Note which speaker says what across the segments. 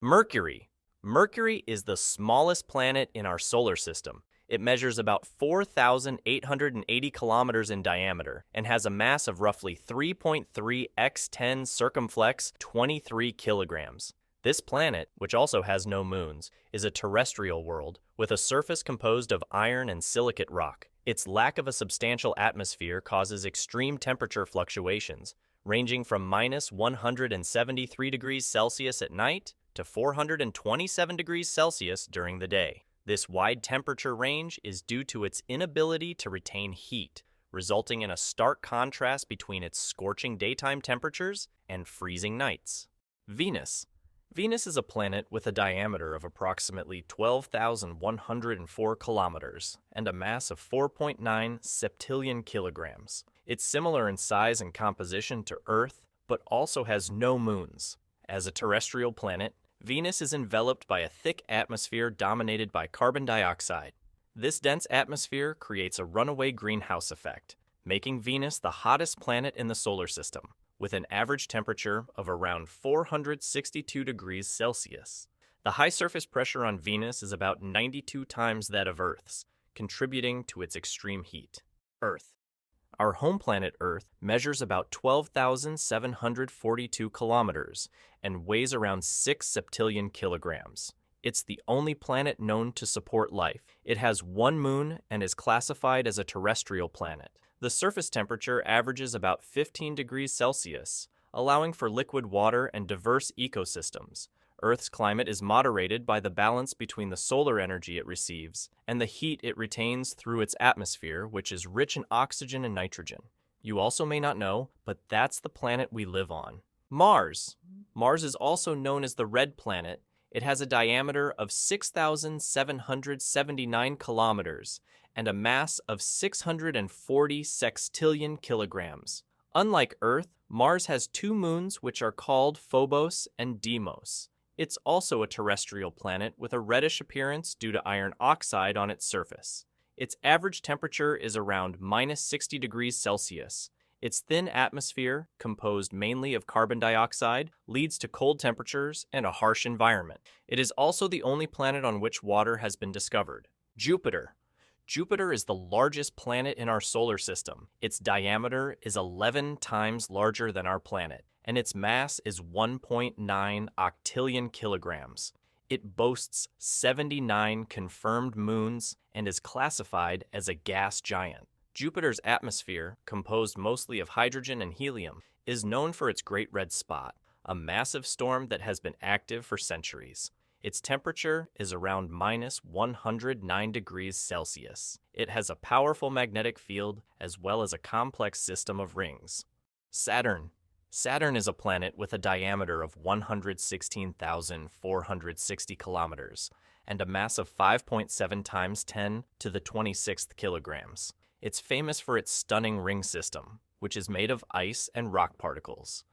Speaker 1: Mercury. Mercury is the smallest planet in our solar system. It measures about 4,880 kilometers in diameter and has a mass of roughly 3.3 x 10 circumflex 23 kilograms. This planet, which also has no moons, is a terrestrial world with a surface composed of iron and silicate rock. Its lack of a substantial atmosphere causes extreme temperature fluctuations, ranging from minus 173 degrees Celsius at night to 427 degrees Celsius during the day. This wide temperature range is due to its inability to retain heat, resulting in a stark contrast between its scorching daytime temperatures and freezing nights. Venus. Venus is a planet with a diameter of approximately 12,104 kilometers and a mass of 4.9 septillion kilograms. It's similar in size and composition to Earth, but also has no moons. As a terrestrial planet, Venus is enveloped by a thick atmosphere dominated by carbon dioxide. This dense atmosphere creates a runaway greenhouse effect, making Venus the hottest planet in the solar system, with an average temperature of around 462 degrees Celsius. The high surface pressure on Venus is about 92 times that of Earth's, contributing to its extreme heat. Earth. Our home planet Earth measures about 12,742 kilometers and weighs around 6 septillion kilograms. It's the only planet known to support life. It has one moon and is classified as a terrestrial planet. The surface temperature averages about 15 degrees Celsius, allowing for liquid water and diverse ecosystems. Earth's climate is moderated by the balance between the solar energy it receives and the heat it retains through its atmosphere, which is rich in oxygen and nitrogen. You also may not know, but that's the planet we live on. Mars. Mars is also known as the Red Planet. It has a diameter of 6,779 kilometers and a mass of 640 sextillion kilograms. Unlike Earth, Mars has two moons which are called Phobos and Deimos. It's also a terrestrial planet with a reddish appearance due to iron oxide on its surface. Its average temperature is around minus 60 degrees Celsius. Its thin atmosphere, composed mainly of carbon dioxide, leads to cold temperatures and a harsh environment. It is also the only planet on which water has been discovered. Jupiter. Jupiter is the largest planet in our solar system. Its diameter is 11 times larger than our planet, and its mass is 1.9 octillion kilograms. It boasts 79 confirmed moons and is classified as a gas giant. Jupiter's atmosphere, composed mostly of hydrogen and helium, is known for its Great Red Spot, a massive storm that has been active for centuries. Its temperature is around minus 109 degrees Celsius. It has a powerful magnetic field as well as a complex system of rings. Saturn. Saturn is a planet with a diameter of 116,460 kilometers and a mass of 5.7 times 10 to the 26th kilograms. It's famous for its stunning ring system, which is made of ice and rock particles.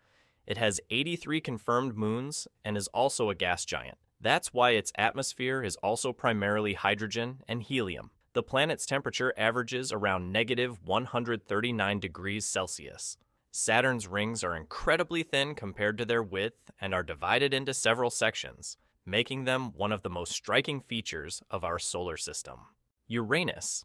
Speaker 1: It has 83 confirmed moons and is also a gas giant. That's why its atmosphere is also primarily hydrogen and helium. The planet's temperature averages around negative 139 degrees Celsius. Saturn's rings are incredibly thin compared to their width and are divided into several sections, making them one of the most striking features of our solar system. Uranus.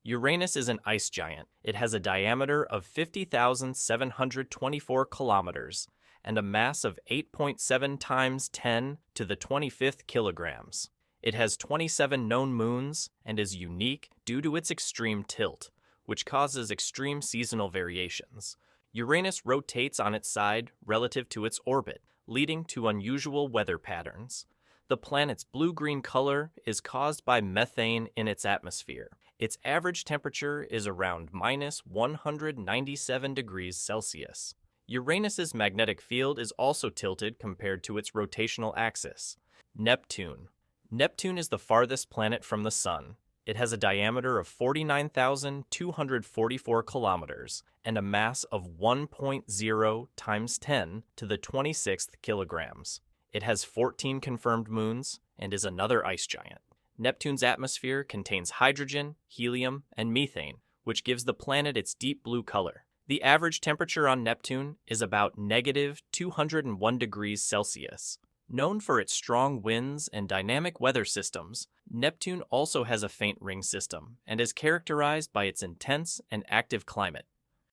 Speaker 1: Uranus is an ice giant. It has a diameter of 50,724 kilometers and a mass of 8.7 times 10 to the 25th kilograms. It has 27 known moons and is unique due to its extreme tilt, which causes extreme seasonal variations. Uranus rotates on its side relative to its orbit, leading to unusual weather patterns. The planet's blue-green color is caused by methane in its atmosphere. Its average temperature is around minus 197 degrees Celsius. Uranus's magnetic field is also tilted compared to its rotational axis. Neptune. Neptune is the farthest planet from the Sun. It has a diameter of 49,244 kilometers and a mass of 1.0 times 10 to the 26th kilograms. It has 14 confirmed moons and is another ice giant. Neptune's atmosphere contains hydrogen, helium, and methane, which gives the planet its deep blue color. The average temperature on Neptune is about negative 201 degrees Celsius. Known for its strong winds and dynamic weather systems, Neptune also has a faint ring system and is characterized by its intense and active climate.